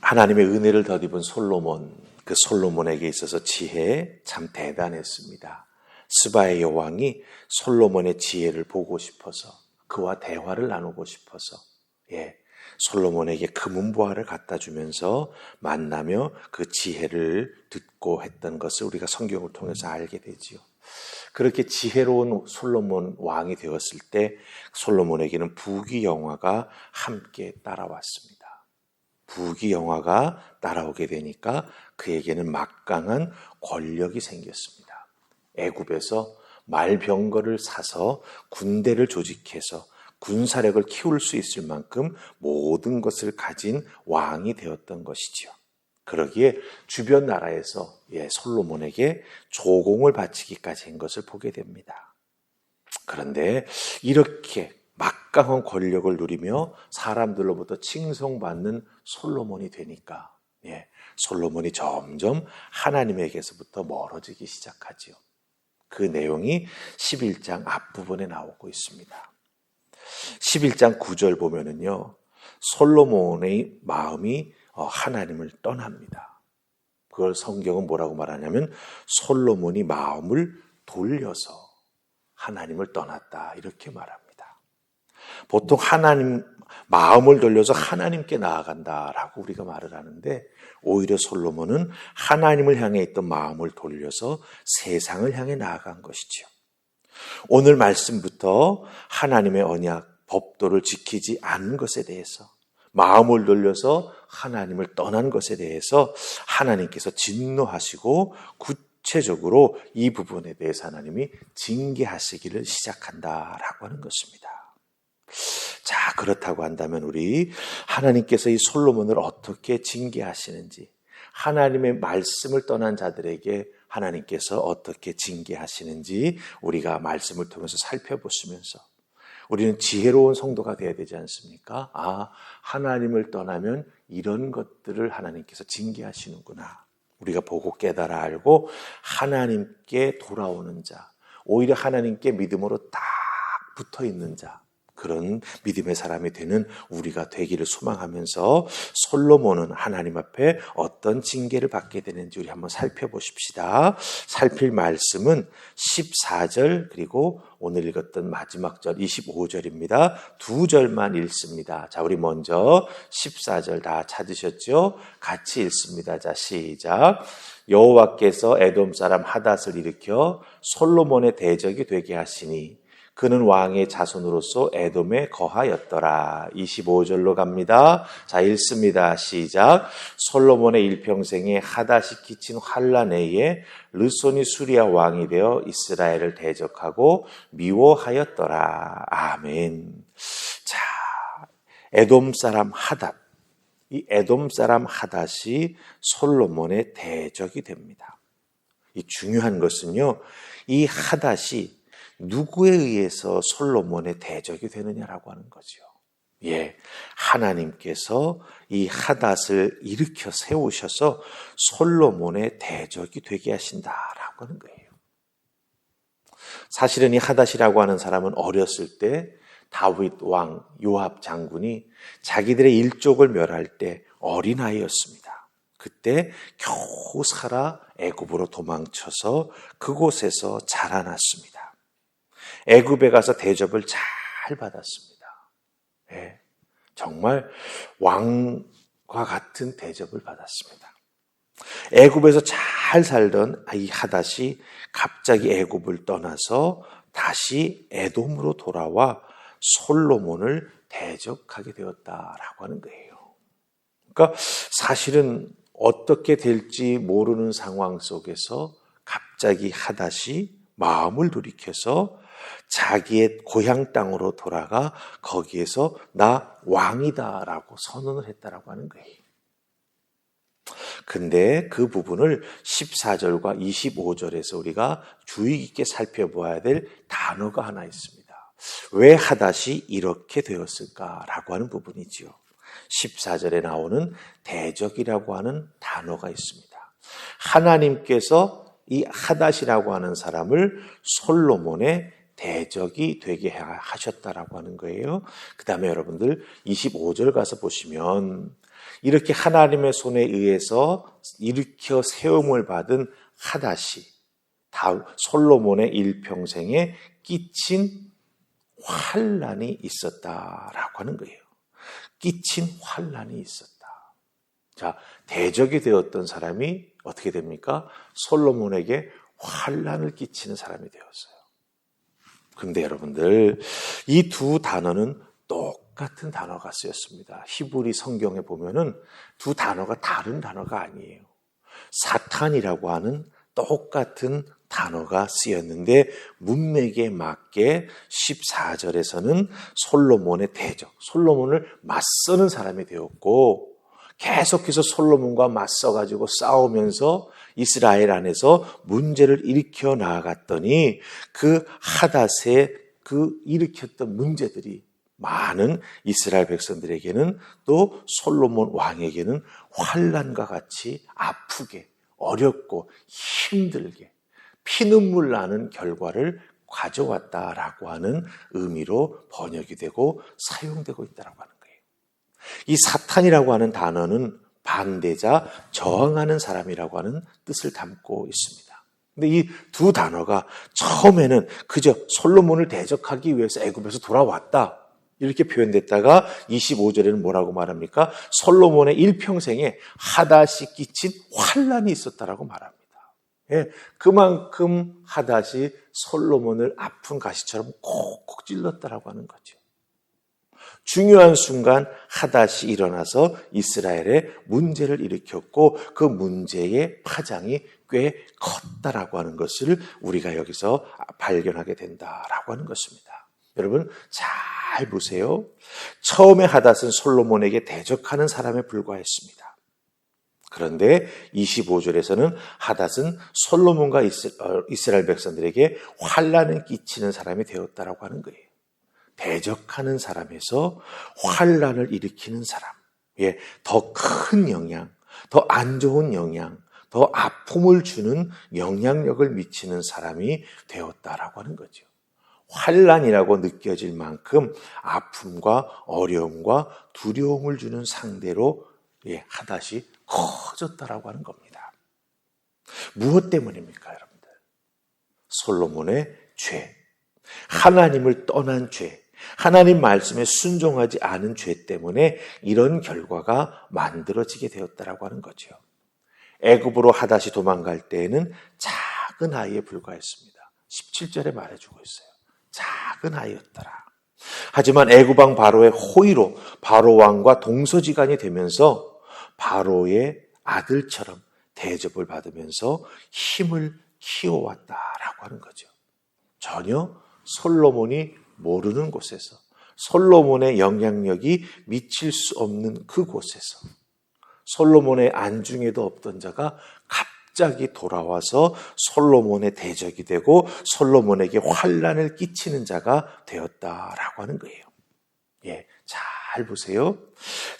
하나님의 은혜를 덧입은 솔로몬, 그 솔로몬에게 있어서 지혜 참 대단했습니다. 스바의 여왕이 솔로몬의 지혜를 보고 싶어서 그와 대화를 나누고 싶어서 솔로몬에게 금은보화를 갖다 주면서 만나며 그 지혜를 듣고 했던 것을 우리가 성경을 통해서 알게 되지요. 그렇게 지혜로운 솔로몬 왕이 되었을 때 솔로몬에게는 부귀영화가 함께 따라왔습니다. 부귀영화가 따라오게 되니까 그에게는 막강한 권력이 생겼습니다. 애굽에서 말병거를 사서 군대를 조직해서 군사력을 키울 수 있을 만큼 모든 것을 가진 왕이 되었던 것이지요. 그러기에 주변 나라에서 솔로몬에게 조공을 바치기까지 한 것을 보게 됩니다. 그런데 이렇게 막강한 권력을 누리며 사람들로부터 칭송받는 솔로몬이 되니까 솔로몬이 점점 하나님에게서부터 멀어지기 시작하지요. 그 내용이 11장 앞부분에 나오고 있습니다. 11장 9절 보면은요, 솔로몬의 마음이 하나님을 떠납니다. 그걸 성경은 뭐라고 말하냐면 솔로몬이 마음을 돌려서 하나님을 떠났다 이렇게 말합니다. 보통 하나님 마음을 돌려서 하나님께 나아간다라고 우리가 말을 하는데 오히려 솔로몬은 하나님을 향해 있던 마음을 돌려서 세상을 향해 나아간 것이지요. 오늘 말씀부터 하나님의 언약, 법도를 지키지 않은 것에 대해서 마음을 돌려서 하나님을 떠난 것에 대해서 하나님께서 진노하시고 구체적으로 이 부분에 대해서 하나님이 징계하시기를 시작한다라고 하는 것입니다. 자, 그렇다고 한다면 우리 하나님께서 이 솔로몬을 어떻게 징계하시는지, 하나님의 말씀을 떠난 자들에게 하나님께서 어떻게 징계하시는지 우리가 말씀을 통해서 살펴보시면서 우리는 지혜로운 성도가 되어야 되지 않습니까? 하나님을 떠나면 이런 것들을 하나님께서 징계하시는구나. 우리가 보고 깨달아 알고 하나님께 돌아오는 자, 오히려 하나님께 믿음으로 딱 붙어 있는 자, 그런 믿음의 사람이 되는 우리가 되기를 소망하면서 솔로몬은 하나님 앞에 어떤 징계를 받게 되는지 우리 한번 살펴보십시다. 살필 말씀은 14절 그리고 오늘 읽었던 마지막 절 25절입니다. 두 절만 읽습니다. 자, 우리 먼저 14절 다 찾으셨죠? 같이 읽습니다. 자, 시작. 여호와께서 에돔 사람 하닷을 일으켜 솔로몬의 대적이 되게 하시니 그는 왕의 자손으로서 에돔에 거하였더라. 25절로 갑니다. 자, 읽습니다. 시작. 솔로몬의 일평생에 하닷이 끼친 환난에 르손이 수리아 왕이 되어 이스라엘을 대적하고 미워하였더라. 아멘. 자, 에돔 사람 하닷. 이 에돔 사람 하닷이 솔로몬의 대적이 됩니다. 이 중요한 것은요, 이 하닷이 누구에 의해서 솔로몬의 대적이 되느냐라고 하는 거죠. 하나님께서 이 하닷을 일으켜 세우셔서 솔로몬의 대적이 되게 하신다라고 하는 거예요. 사실은 이 하닷이라고 하는 사람은 어렸을 때 다윗 왕 요압 장군이 자기들의 일족을 멸할 때 어린아이였습니다. 그때 겨우 살아 애굽으로 도망쳐서 그곳에서 자라났습니다. 애굽에 가서 대접을 잘 받았습니다. 정말 왕과 같은 대접을 받았습니다. 애굽에서 잘 살던 이 하닷이 갑자기 애굽을 떠나서 다시 에돔으로 돌아와 솔로몬을 대적하게 되었다라고 하는 거예요. 그러니까 사실은 어떻게 될지 모르는 상황 속에서 갑자기 하닷이 마음을 돌이켜서 자기의 고향 땅으로 돌아가 거기에서 나 왕이다라고 선언을 했다라고 하는 거예요. 근데 그 부분을 14절과 25절에서 우리가 주의 깊게 살펴봐야 될 단어가 하나 있습니다. 왜 하닷이 이렇게 되었을까라고 하는 부분이지요. 14절에 나오는 대적이라고 하는 단어가 있습니다. 하나님께서 이 하닷이라고 하는 사람을 솔로몬의 대적이 되게 하셨다라고 하는 거예요. 그 다음에 여러분들 25절 가서 보시면 이렇게 하나님의 손에 의해서 일으켜 세움을 받은 하닷이 솔로몬의 일평생에 끼친 환난이 있었다라고 하는 거예요. 끼친 환난이 있었다. 자, 대적이 되었던 사람이 어떻게 됩니까? 솔로몬에게 환난을 끼치는 사람이 되었어요. 그런데 여러분들, 이 두 단어는 똑같은 단어가 쓰였습니다. 히브리 성경에 보면은 두 단어가 다른 단어가 아니에요. 사탄이라고 하는 똑같은 단어가 쓰였는데 문맥에 맞게 14절에서는 솔로몬의 대적, 솔로몬을 맞서는 사람이 되었고 계속해서 솔로몬과 맞서가지고 싸우면서 이스라엘 안에서 문제를 일으켜 나아갔더니 그 하닷의 그 일으켰던 문제들이 많은 이스라엘 백성들에게는 또 솔로몬 왕에게는 환난과 같이 아프게 어렵고 힘들게 피눈물 나는 결과를 가져왔다라고 하는 의미로 번역이 되고 사용되고 있다라고 하는 거예요. 이 사탄이라고 하는 단어는 반대자, 저항하는 사람이라고 하는 뜻을 담고 있습니다. 근데 이 두 단어가 처음에는 그저 솔로몬을 대적하기 위해서 애굽에서 돌아왔다 이렇게 표현됐다가 25절에는 뭐라고 말합니까? 솔로몬의 일평생에 하닷이 끼친 환난이 있었다라고 말합니다. 예, 그만큼 하닷이 솔로몬을 아픈 가시처럼 콕콕 찔렀다라고 하는 거죠. 중요한 순간 하닷이 일어나서 이스라엘에 문제를 일으켰고 그 문제의 파장이 꽤 컸다라고 하는 것을 우리가 여기서 발견하게 된다라고 하는 것입니다. 여러분 잘 보세요. 처음에 하닷은 솔로몬에게 대적하는 사람에 불과했습니다. 그런데 25절에서는 하닷은 솔로몬과 이스라엘 백성들에게 환난을 끼치는 사람이 되었다라고 하는 거예요. 대적하는 사람에서 환난을 일으키는 사람, 예, 더 큰 영향, 더 안 좋은 영향, 더 아픔을 주는 영향력을 미치는 사람이 되었다라고 하는 거죠. 환난이라고 느껴질 만큼 아픔과 어려움과 두려움을 주는 상대로 하닷이 커졌다라고 하는 겁니다. 무엇 때문입니까, 여러분들? 솔로몬의 죄, 하나님을 떠난 죄, 하나님 말씀에 순종하지 않은 죄 때문에 이런 결과가 만들어지게 되었다라고 하는 거죠. 애굽으로 하닷이 도망갈 때에는 작은 아이에 불과했습니다. 17절에 말해주고 있어요. 작은 아이였더라. 하지만 애굽왕 바로의 호의로 바로 왕과 동서지간이 되면서 바로의 아들처럼 대접을 받으면서 힘을 키워왔다라고 하는 거죠. 전혀 솔로몬이 모르는 곳에서 솔로몬의 영향력이 미칠 수 없는 그곳에서 솔로몬의 안중에도 없던 자가 갑자기 돌아와서 솔로몬의 대적이 되고 솔로몬에게 환난을 끼치는 자가 되었다라고 하는 거예요. 예, 잘 보세요.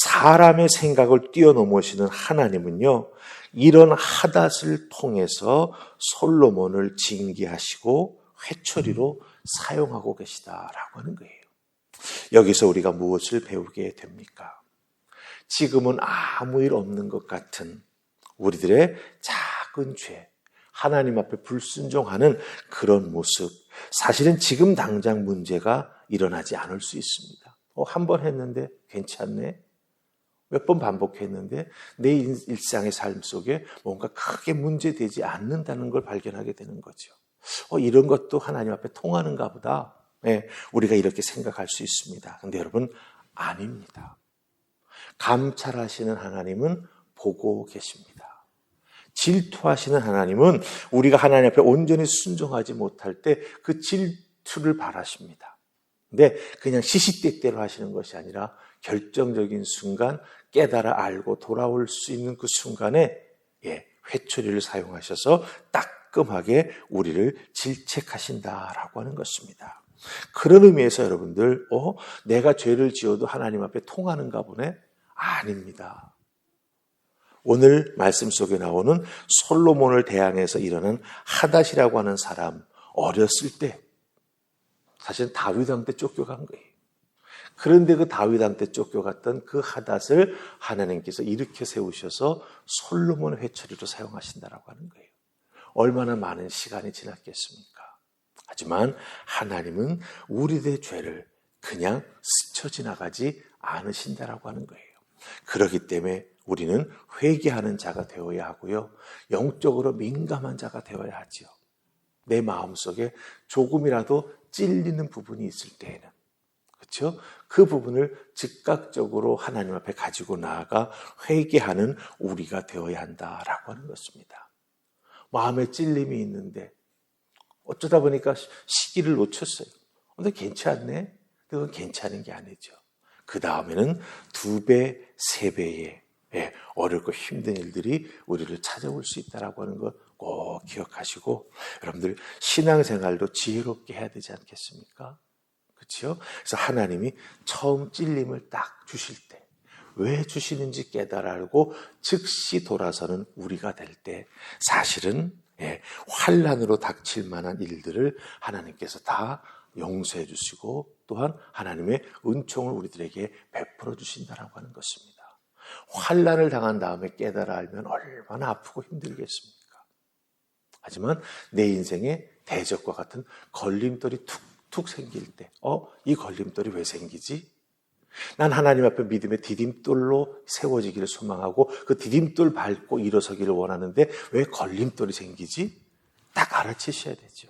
사람의 생각을 뛰어넘으시는 하나님은요, 이런 하닷을 통해서 솔로몬을 징계하시고 회초리로 사용하고 계시다라고 하는 거예요. 여기서 우리가 무엇을 배우게 됩니까? 지금은 아무 일 없는 것 같은 우리들의 작은 죄, 하나님 앞에 불순종하는 그런 모습, 사실은 지금 당장 문제가 일어나지 않을 수 있습니다. 한 번 했는데 괜찮네? 몇 번 반복했는데 내 일상의 삶 속에 뭔가 크게 문제되지 않는다는 걸 발견하게 되는 거죠. 이런 것도 하나님 앞에 통하는가 보다. 네, 우리가 이렇게 생각할 수 있습니다. 그런데 여러분, 아닙니다. 감찰하시는 하나님은 보고 계십니다. 질투하시는 하나님은 우리가 하나님 앞에 온전히 순종하지 못할 때 그 질투를 바라십니다. 근데 그냥 시시때때로 하시는 것이 아니라 결정적인 순간 깨달아 알고 돌아올 수 있는 그 순간에 회초리를 사용하셔서 따끔하게 우리를 질책하신다라고 하는 것입니다. 그런 의미에서 여러분들, 내가 죄를 지어도 하나님 앞에 통하는가 보네? 아닙니다. 오늘 말씀 속에 나오는 솔로몬을 대항해서 일어난 하닷이라고 하는 사람, 어렸을 때 사실 다윗 왕 때 쫓겨간 거예요. 그런데 그 다윗한테 쫓겨갔던 그 하닷을 하나님께서 일으켜 세우셔서 솔로몬 회초리로 사용하신다라고 하는 거예요. 얼마나 많은 시간이 지났겠습니까? 하지만 하나님은 우리들의 죄를 그냥 스쳐 지나가지 않으신다라고 하는 거예요. 그렇기 때문에 우리는 회개하는 자가 되어야 하고요. 영적으로 민감한 자가 되어야 하죠. 내 마음속에 조금이라도 찔리는 부분이 있을 때에는, 그렇죠? 그 부분을 즉각적으로 하나님 앞에 가지고 나아가 회개하는 우리가 되어야 한다라고 하는 것입니다. 마음에 찔림이 있는데 어쩌다 보니까 시기를 놓쳤어요. 근데 괜찮네? 그건 괜찮은 게 아니죠. 그 다음에는 2배, 3배의 어렵고 힘든 일들이 우리를 찾아올 수 있다라고 하는 것 꼭 기억하시고, 여러분들 신앙생활도 지혜롭게 해야 되지 않겠습니까? 그렇죠? 그래서 하나님이 처음 찔림을 딱 주실 때 왜 주시는지 깨달아 알고 즉시 돌아서는 우리가 될 때 사실은 환난으로 닥칠 만한 일들을 하나님께서 다 용서해 주시고 또한 하나님의 은총을 우리들에게 베풀어 주신다라고 하는 것입니다. 환난을 당한 다음에 깨달아 알면 얼마나 아프고 힘들겠습니까? 하지만 내 인생에 대적과 같은 걸림돌이 툭툭 생길 때 이 걸림돌이 왜 생기지? 난 하나님 앞에 믿음의 디딤돌로 세워지기를 소망하고 그 디딤돌 밟고 일어서기를 원하는데 왜 걸림돌이 생기지? 딱 알아채셔야 되죠.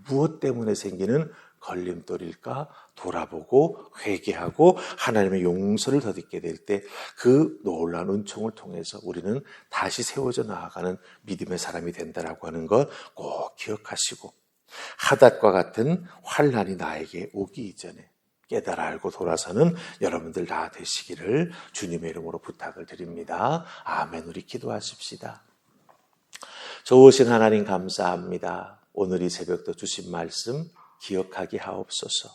무엇 때문에 생기는 걸림돌일까? 돌아보고 회개하고 하나님의 용서를 덧입게 될 때 그 놀라운 은총을 통해서 우리는 다시 세워져 나아가는 믿음의 사람이 된다라고 하는 것 꼭 기억하시고, 하닷과 같은 환난이 나에게 오기 이전에 깨달아 알고 돌아서는 여러분들 다 되시기를 주님의 이름으로 부탁을 드립니다. 아멘. 우리 기도하십시다. 좋으신 하나님 감사합니다. 오늘 이 새벽도 주신 말씀 기억하게 하옵소서.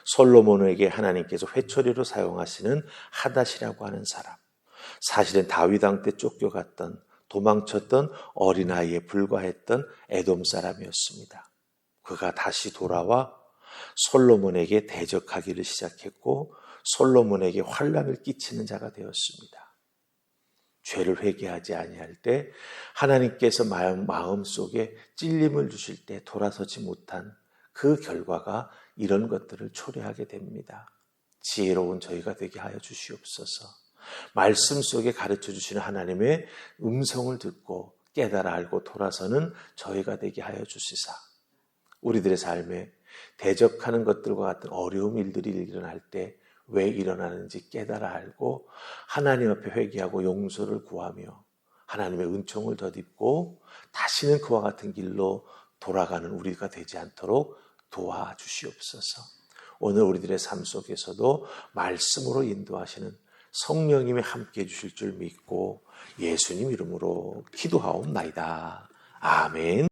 솔로몬에게 하나님께서 회초리로 사용하시는 하닷이라고 하는 사람, 사실은 다윗 왕 때 쫓겨갔던 도망쳤던 어린아이에 불과했던 에돔 사람이었습니다. 그가 다시 돌아와 솔로몬에게 대적하기를 시작했고 솔로몬에게 환난을 끼치는 자가 되었습니다. 죄를 회개하지 아니할 때 하나님께서 마음속에 찔림을 주실 때 돌아서지 못한 그 결과가 이런 것들을 초래하게 됩니다. 지혜로운 저희가 되게 하여 주시옵소서. 말씀 속에 가르쳐 주시는 하나님의 음성을 듣고 깨달아 알고 돌아서는 저희가 되게 하여 주시사 우리들의 삶에 대적하는 것들과 같은 어려운 일들이 일어날 때 왜 일어나는지 깨달아 알고 하나님 앞에 회개하고 용서를 구하며 하나님의 은총을 덧입고 다시는 그와 같은 길로 돌아가는 우리가 되지 않도록 도와주시옵소서. 오늘 우리들의 삶 속에서도 말씀으로 인도하시는 성령님이 함께해 주실 줄 믿고 예수님 이름으로 기도하옵나이다. 아멘.